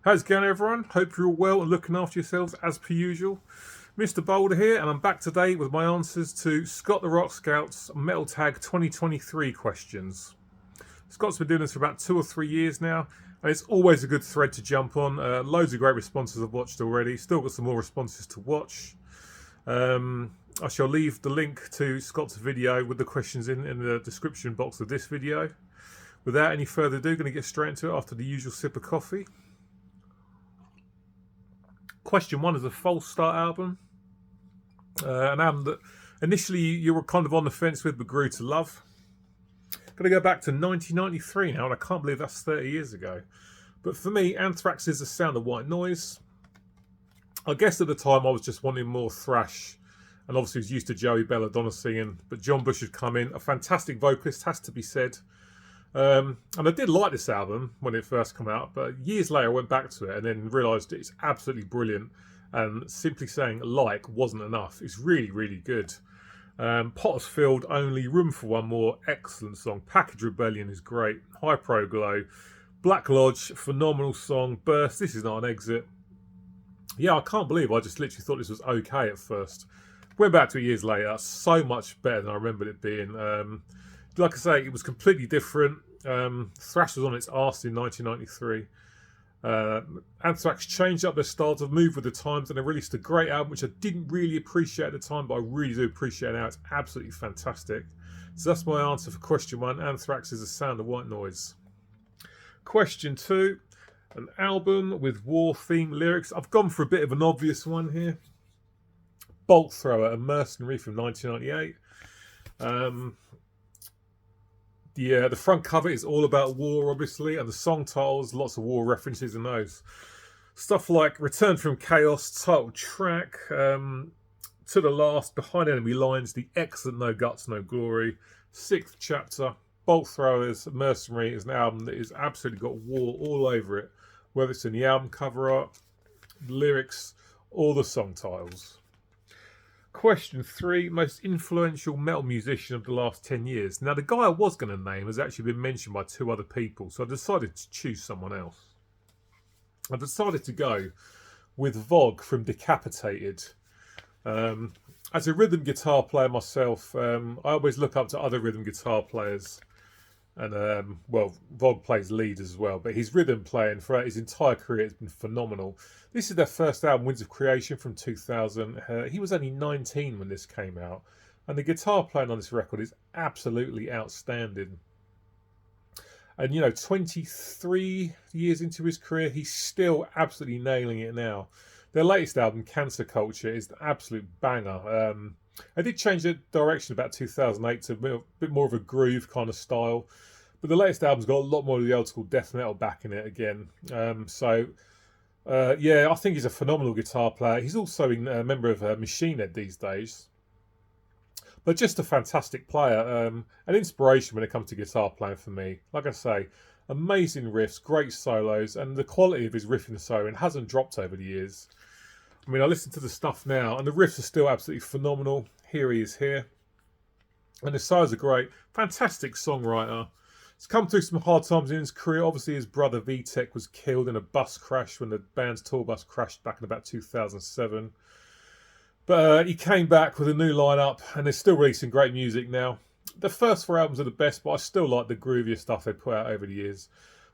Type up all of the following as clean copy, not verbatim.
How's it going, everyone? Hope you're all well and looking after yourselves as per usual. Mr. Boulder here, and I'm back today with my answers to Scott the Rock Scout's Metal Tag 2023 questions. Scott's been doing this for about 2 or 3 years now, and it's always a good thread to jump on. Loads of great responses I've watched already. Still got some more responses to watch. I shall leave the link to Scott's video with the questions in the description box of this video. Without any further ado, going to get straight into it after the usual sip of coffee. Question 1 is a False Start album. An album that initially you were kind of on the fence with but grew to love. Going to go back to 1993 now, and I can't believe that's 30 years ago. But for me, Anthrax is the sound of white noise. I guess at the time I was just wanting more thrash, and obviously was used to Joey Belladonna singing, but John Bush had come in. A fantastic vocalist, has to be said. And I did like this album when it first came out, but years later I went back to it and then realised it's absolutely brilliant, and simply saying like wasn't enough. It's really, really good. Potter's Field, Only, Room for One More, excellent song. Package Rebellion is great. High Pro Glow, Black Lodge, phenomenal song. Burst, This Is Not an Exit. Yeah, I can't believe I just literally thought this was okay at first. Went back to it years later, so much better than I remembered it being. Like I say, it was completely different. Thrash was on its arse in 1993. Anthrax changed up their style to move with the times, and they released a great album, which I didn't really appreciate at the time, but I really do appreciate now. It's absolutely fantastic. So that's my answer for question 1. Anthrax is the sound of white noise. Question 2, an album with war-themed lyrics. I've gone for a bit of an obvious one here. Bolt Thrower, a Mercenary from 1998. The front cover is all about war, obviously, and the song titles, lots of war references in those. Stuff like Return from Chaos, title track, To the Last, Behind Enemy Lines, the excellent No Guts, No Glory, 6th chapter. Bolt Throwers, Mercenary is an album that has absolutely got war all over it, whether it's in the album cover art, lyrics, or the song titles. Question 3, most influential metal musician of the last 10 years. Now, the guy I was going to name has actually been mentioned by 2 other people, so I decided to choose someone else. I decided to go with Vogue from Decapitated. As a rhythm guitar player myself, I always look up to other rhythm guitar players. And, Vogue plays lead as well, but his rhythm playing throughout his entire career has been phenomenal. This is their first album, Winds of Creation, from 2000. He was only 19 when this came out, and the guitar playing on this record is absolutely outstanding. And, 23 years into his career, he's still absolutely nailing it now. Their latest album, Cancer Culture, is an absolute banger. I did change the direction about 2008 to a bit more of a groove kind of style, but the latest album's got a lot more of the old school death metal back in it again. I think he's a phenomenal guitar player. He's also a member of Machine Head these days, but just a fantastic player, an inspiration when it comes to guitar playing for me. Like I say, amazing riffs, great solos, and the quality of his riffing and soloing hasn't dropped over the years. I mean, I listen to the stuff now, and the riffs are still absolutely phenomenal. Here he is here. And the solos are great. Fantastic songwriter. He's come through some hard times in his career. Obviously, his brother Vitek was killed in a bus crash when the band's tour bus crashed back in about 2007. But he came back with a new lineup, and they're still releasing great music now. The first 4 albums are the best, but I still like the groovier stuff they put out over the years.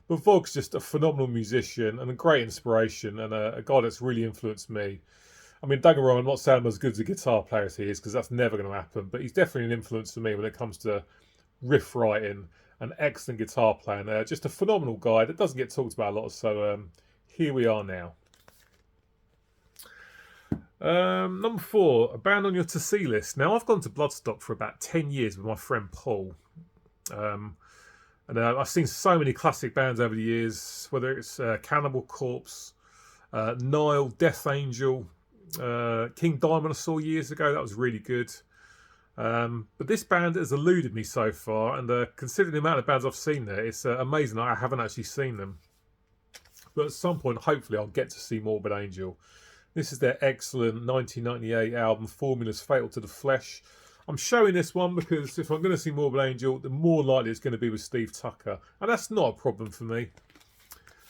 But Vogue's just a phenomenal musician and a great inspiration, and a guy that's really influenced me. I mean, don't get me wrong, I'm not saying I'm as good as a guitar player as he is, because that's never going to happen, but he's definitely an influence for me when it comes to riff writing and excellent guitar playing. Just a phenomenal guy that doesn't get talked about a lot, so here we are now. Number 4, a band on your to see list. Now, I've gone to Bloodstock for about 10 years with my friend Paul. And I've seen so many classic bands over the years, whether it's Cannibal Corpse, Nile, Death Angel, King Diamond I saw years ago. That was really good. But this band has eluded me so far, and considering the amount of bands I've seen there, it's amazing I haven't actually seen them. But at some point, hopefully, I'll get to see Morbid Angel. This is their excellent 1998 album, Formulas Fatal to the Flesh. I'm showing this one because if I'm going to see Morbid Angel, the more likely it's going to be with Steve Tucker. And that's not a problem for me.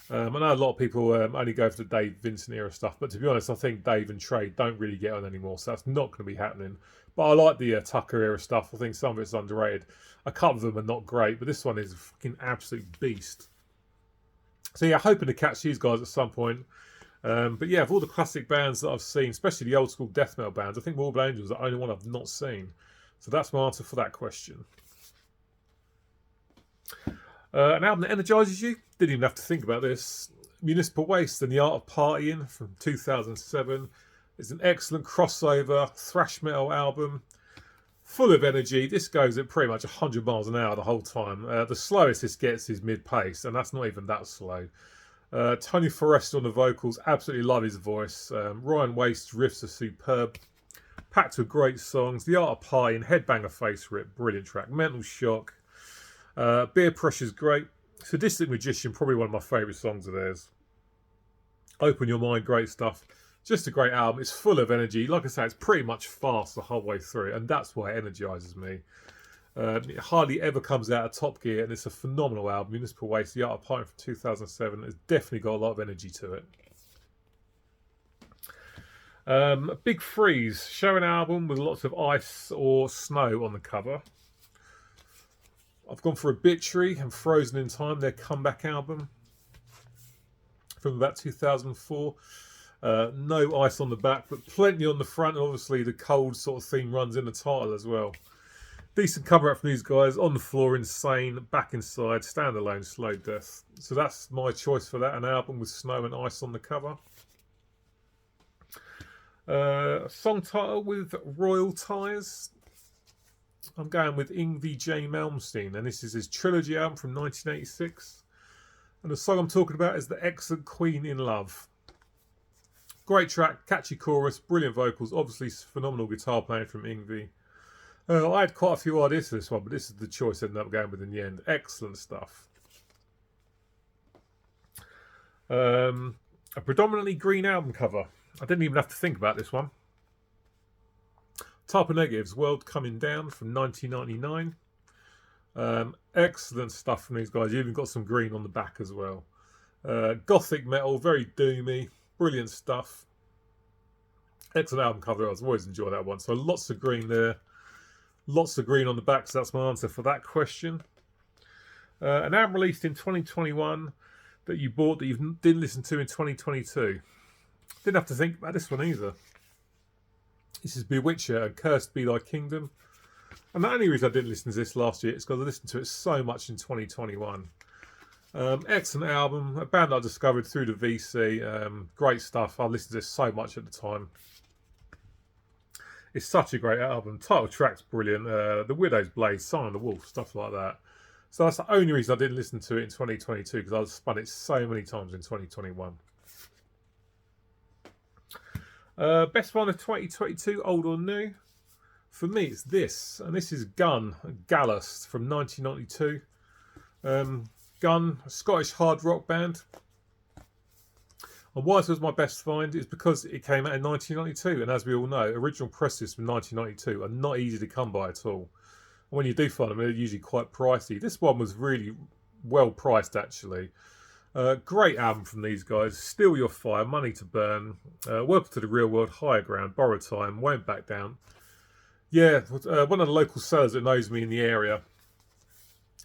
I know a lot of people only go for the Dave Vincent era stuff, but to be honest, I think Dave and Trey don't really get on anymore, so that's not going to be happening. But I like the Tucker era stuff. I think some of it's underrated. A couple of them are not great, but this one is a fucking absolute beast. So yeah, hoping to catch these guys at some point. But yeah, of all the classic bands that I've seen, especially the old school death metal bands, I think Morbid Angel is the only one I've not seen. So that's my answer for that question. An album that energises you? Didn't even have to think about this. Municipal Waste and the Art of Partying from 2007. It's an excellent crossover thrash metal album, full of energy. This goes at pretty much 100 miles an hour the whole time. The slowest this gets is mid-pace, and that's not even that slow. Tony Forrester on the vocals, absolutely love his voice. Ryan Waste's riffs are superb, packed with great songs. The Art of Partying, Headbanger Face Rip, brilliant track. Mental Shock. Beer Pressure's great. Sadistic Magician, probably one of my favourite songs of theirs. Open Your Mind, great stuff. Just a great album. It's full of energy. Like I say, it's pretty much fast the whole way through, and that's why it energises me. It hardly ever comes out of Top Gear, and it's a phenomenal album. Municipal Waste, The Art of Partying from 2007. It's definitely got a lot of energy to it. Big Freeze, show an album with lots of ice or snow on the cover. I've gone for Obituary and Frozen in Time, their comeback album from about 2004. No ice on the back, but plenty on the front. And obviously, the cold sort of theme runs in the title as well. Decent cover up from these guys. On the Floor, Insane, Back Inside, Standalone, Slow Death. So that's my choice for that, an album with snow and ice on the cover. Song title with Royal Ties. I'm going with Yngwie J. Malmsteen, and this is his trilogy album from 1986. And the song I'm talking about is The Excellent Queen in Love. Great track, catchy chorus, brilliant vocals, obviously phenomenal guitar playing from Yngwie. I had quite a few ideas for this one, but this is the choice I ended up going with in the end. Excellent stuff. A predominantly green album cover. I didn't even have to think about this one. Type of Negatives, World Coming Down from 1999. Excellent stuff from these guys. You even got some green on the back as well. Gothic metal, very doomy, brilliant stuff. Excellent album cover. I've always enjoyed that one. So lots of green there. Lots of green on the back, so that's my answer for that question. An album released in 2021 that you bought that you didn't listen to in 2022. Didn't have to think about this one either. This is Bewitcher and Cursed Be Thy Kingdom. And the only reason I didn't listen to this last year is because I listened to it so much in 2021. Excellent album, a band I discovered through the VC. Great stuff. I listened to this so much at the time. It's such a great album. Title track's brilliant. The Widow's Blade, Sign of the Wolf, stuff like that. So that's the only reason I didn't listen to it in 2022, because I spun it so many times in 2021. Best one of 2022, old or new? For me, it's this. And this is Gun, Gallus from 1992. Gun, a Scottish hard rock band. And why this was my best find is because it came out in 1992. And as we all know, original presses from 1992 are not easy to come by at all. And when you do find them, they're usually quite pricey. This one was really well priced, actually. Great album from these guys. Steal Your Fire, Money to Burn, Welcome to the Real World, Higher Ground, Borrowed Time, Won't Back Down. Yeah, one of the local sellers that knows me in the area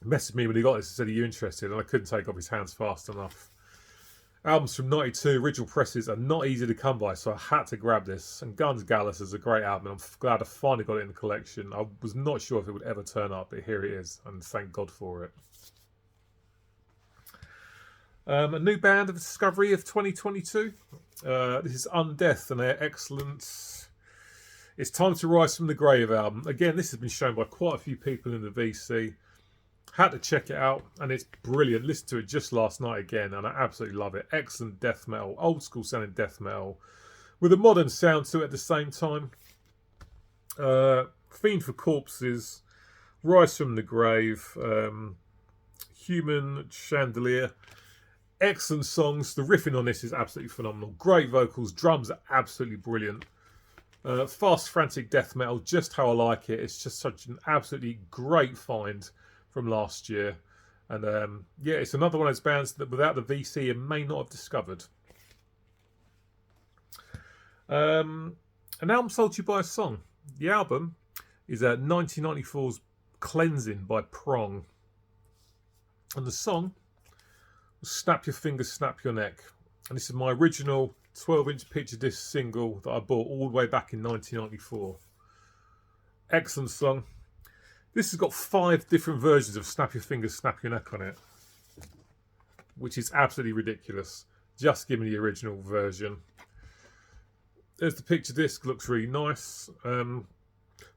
messaged me when he got this and said, "Are you interested?" And I couldn't take off his hands fast enough. Albums from 92, original presses are not easy to come by, so I had to grab this. And Guns Gallus is a great album. I'm glad I finally got it in the collection. I was not sure if it would ever turn up, but here it is, and thank God for it. A new band of discovery of 2022. This is Undeath and their excellent It's Time to Rise from the Grave album. Again, this has been shown by quite a few people in the VC. Had to check it out, and it's brilliant. Listened to it just last night again, and I absolutely love it. Excellent death metal, old school sounding death metal, with a modern sound to it at the same time. Fiend for Corpses, Rise from the Grave, Human Chandelier. Excellent songs. The riffing on this is absolutely phenomenal. Great vocals, drums are absolutely brilliant. Fast, frantic death metal, just how I like it. It's just such an absolutely great find from last year. And yeah, it's another one of those bands that without the VC you may not have discovered. An album sold to you by a song. The album is 1994's Cleansing by Prong. And the song was Snap Your Fingers, Snap Your Neck. And this is my original 12-inch picture disc single that I bought all the way back in 1994. Excellent song. This has got 5 different versions of Snap Your Fingers, Snap Your Neck on it, which is absolutely ridiculous. Just give me the original version. There's the picture disc, looks really nice.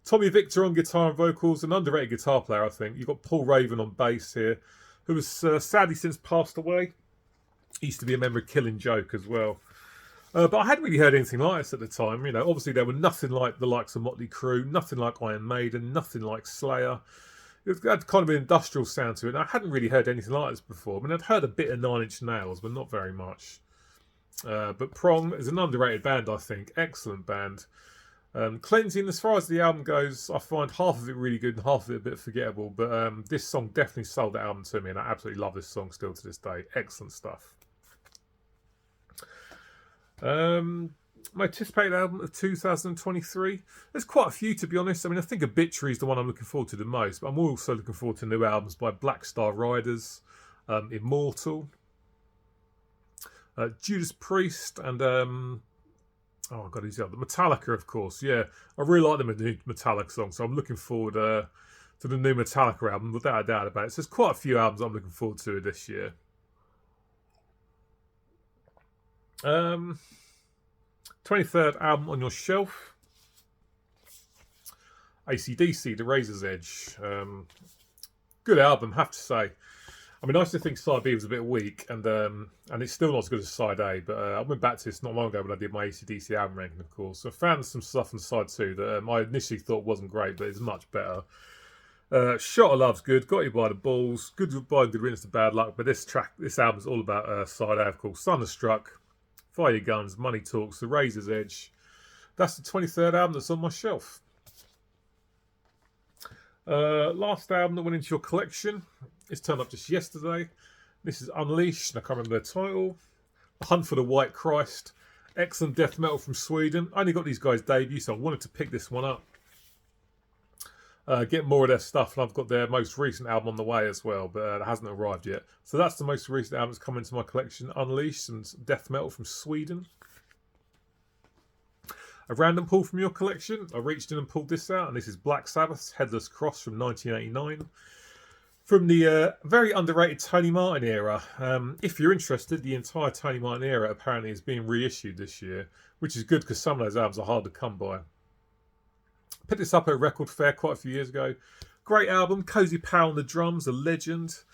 Tommy Victor on guitar and vocals, an underrated guitar player, I think. You've got Paul Raven on bass here, who has sadly since passed away. He used to be a member of Killing Joke as well. But I hadn't really heard anything like this at the time. You know, obviously there were nothing like the likes of Motley Crue, nothing like Iron Maiden, nothing like Slayer. It had kind of an industrial sound to it. And I hadn't really heard anything like this before. I mean, I'd heard a bit of Nine Inch Nails, but not very much. But Prong is an underrated band, I think. Excellent band. Cleansing, as far as the album goes, I find half of it really good and half of it a bit forgettable. But this song definitely sold the album to me, and I absolutely love this song still to this day. Excellent stuff. My anticipated album of 2023. There's quite a few, to be honest. I mean, I think Obituary is the one I'm looking forward to the most, but I'm also looking forward to new albums by Black Star Riders, Immortal, Judas Priest, and oh god, who's the other? Metallica, of course. Yeah, I really like the new Metallica song, so I'm looking forward to the new Metallica album, without a doubt about it. So there's quite a few albums I'm looking forward to this year. 23rd album on your shelf, AC/DC, The Razor's Edge. Good album, have to say. I mean, I used to think Side B was a bit weak, and it's still not as good as Side A, but I went back to this not long ago when I did my AC/DC album ranking, of course. So I found some stuff on Side 2 that I initially thought wasn't great, but it's much better. Shot of Love's good, Got You by the Balls, Goodbye and Good Riddance to Bad Luck, but this album's all about Side A, of course. Thunderstruck, Fire Your Guns, Money Talks, The Razor's Edge. That's the 23rd album that's on my shelf. Last album that went into your collection. It's turned up just yesterday. This is Unleashed, and I can't remember the title. The Hunt for the White Christ. Excellent death metal from Sweden. I only got these guys' debut, so I wanted to pick this one up. Get more of their stuff, and I've got their most recent album on the way as well, but it hasn't arrived yet. So that's the most recent album that's come into my collection, Unleashed, and death metal from Sweden. A random pull from your collection. I reached in and pulled this out, and this is Black Sabbath's Headless Cross from 1989. From the very underrated Tony Martin era. If you're interested, the entire Tony Martin era apparently is being reissued this year, which is good because some of those albums are hard to come by. Picked this up at Record Fair quite a few years ago. Great album. Cozy Powell on the drums, a legend.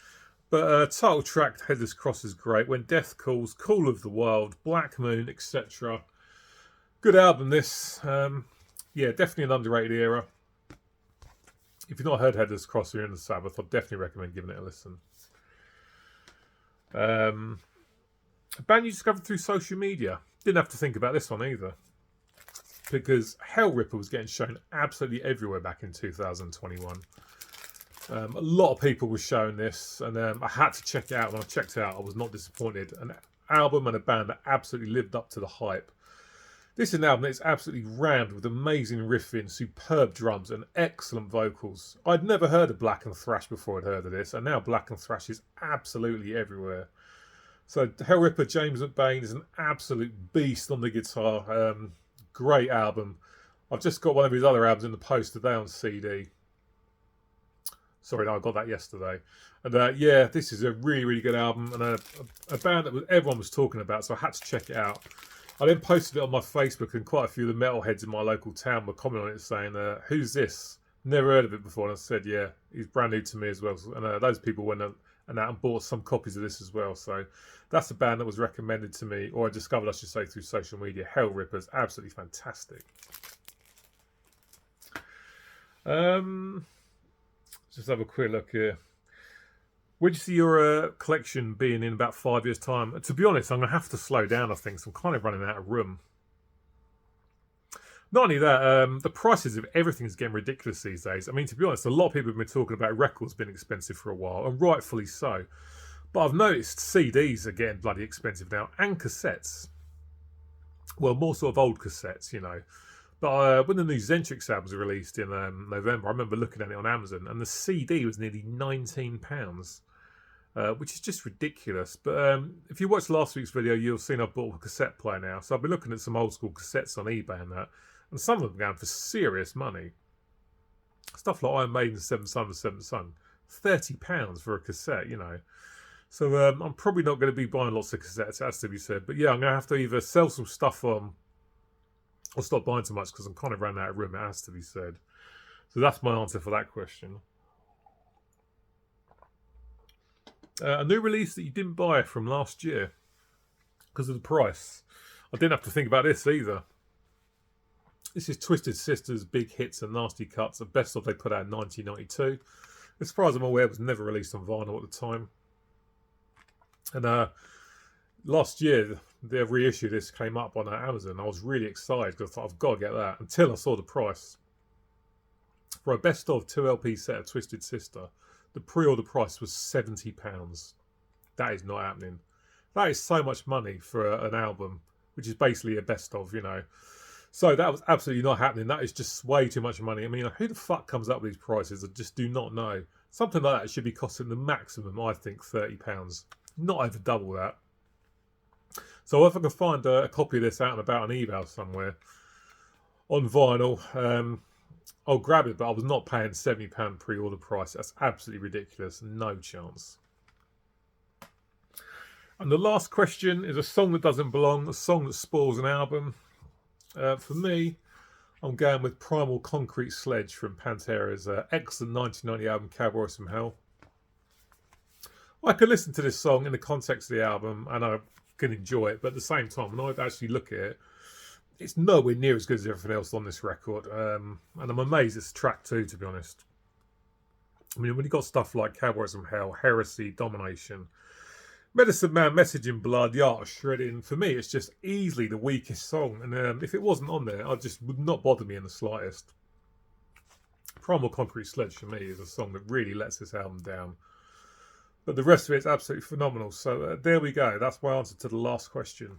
But title track Headless Cross is great. When Death Calls, Call of the Wild, Black Moon, etc. Good album, this. Yeah, definitely an underrated era. If you've not heard Headless Cross or you're in the Sabbath, I'd definitely recommend giving it a listen. A band you discovered through social media. Didn't have to think about this one either, because Hellripper was getting shown absolutely everywhere back in 2021. A lot of people were showing this, and I had to check it out. When I checked it out, I was not disappointed. An album and a band that absolutely lived up to the hype. This is an album that's absolutely rammed with amazing riffing, superb drums, and excellent vocals. I'd never heard of Black and Thrash before I'd heard of this, and now Black and Thrash is absolutely everywhere. So Hellripper, James McBain is an absolute beast on the guitar. Great album. I've just got one of his other albums in the post today on CD. Sorry, no, I got that yesterday. And yeah, this is a really, really good album, and a band that everyone was talking about, so I had to check it out. I then posted it on my Facebook, and quite a few of the metalheads in my local town were commenting on it saying, who's this? Never heard of it before. And I said, yeah, he's brand new to me as well. And those people went out and bought some copies of this as well. So that's a band that was recommended to me, or I discovered, I should say, through social media. Hellripper's absolutely fantastic. Just have a quick look here. Where do you see your collection being in about 5 years' time? To be honest, I'm going to have to slow down, I think, so I'm kind of running out of room. Not only that, the prices of everything is getting ridiculous these days. I mean, to be honest, a lot of people have been talking about records being expensive for a while, and rightfully so. But I've noticed CDs are getting bloody expensive now, and cassettes. Well, more sort of old cassettes, you know. But when the new Zentrix album was released in November, I remember looking at it on Amazon, and the CD was nearly £19, which is just ridiculous. But if you watched last week's video, you'll have seen I've bought a cassette player now. So I've been looking at some old school cassettes on eBay and that, and some of them going for serious money. Stuff like Iron Maiden, Seventh Son, £30 for a cassette, you know. So I'm probably not going to be buying lots of cassettes, has to be said. But yeah, I'm going to have to either sell some stuff on or stop buying too much because I'm kind of running out of room, it has to be said. So that's my answer for that question. A new release that you didn't buy from last year because of the price. I didn't have to think about this either. This is Twisted Sister's Big Hits and Nasty Cuts, the best of they put out in 1992. As far as I'm aware, it was never released on vinyl at the time. And last year, the reissue this came up on Amazon. I was really excited because I thought, I've got to get that, until I saw the price. For a best of 2 LP set of Twisted Sister, the pre-order price was £70. That is not happening. That is so much money for an album, which is basically a best of, you know. So that was absolutely not happening. That is just way too much money. I mean, who the fuck comes up with these prices? I just do not know. Something like that should be costing the maximum, I think, £30. Not over double that. So if I can find a copy of this out and about on eBay somewhere on vinyl, I'll grab it. But I was not paying £70 pre-order price. That's absolutely ridiculous. No chance. And the last question is a song that doesn't belong, a song that spoils an album. For me, I'm going with Primal Concrete Sledge from Pantera's excellent 1990 album Cowboys from Hell. I can listen to this song in the context of the album and I can enjoy it, but at the same time, when I actually look at it, it's nowhere near as good as everything else on this record. And I'm amazed it's track 2, to be honest. I mean, when you've got stuff like Cowboys from Hell, Heresy, Domination, Medicine Man, Message in Blood, The Art of Shredding, for me, it's just easily the weakest song. And if it wasn't on there, it just would not bother me in the slightest. Primal Concrete Sledge, for me, is a song that really lets this album down. But the rest of it's absolutely phenomenal. So there we go. That's my answer to the last question.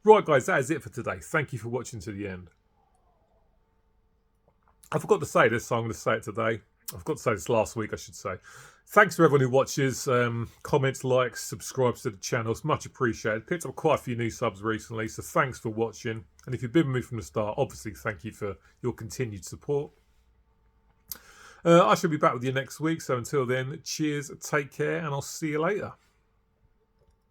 Right, guys, that is it for today. Thank you for watching to the end. I forgot to say this, so I'm going to say it today. I forgot to say this last week, I should say. Thanks to everyone who watches, comments, likes, subscribes to the channel. It's much appreciated. Picked up quite a few new subs recently, so thanks for watching. And if you've been with me from the start, obviously thank you for your continued support. I shall be back with you next week, so until then, cheers, take care, and I'll see you later.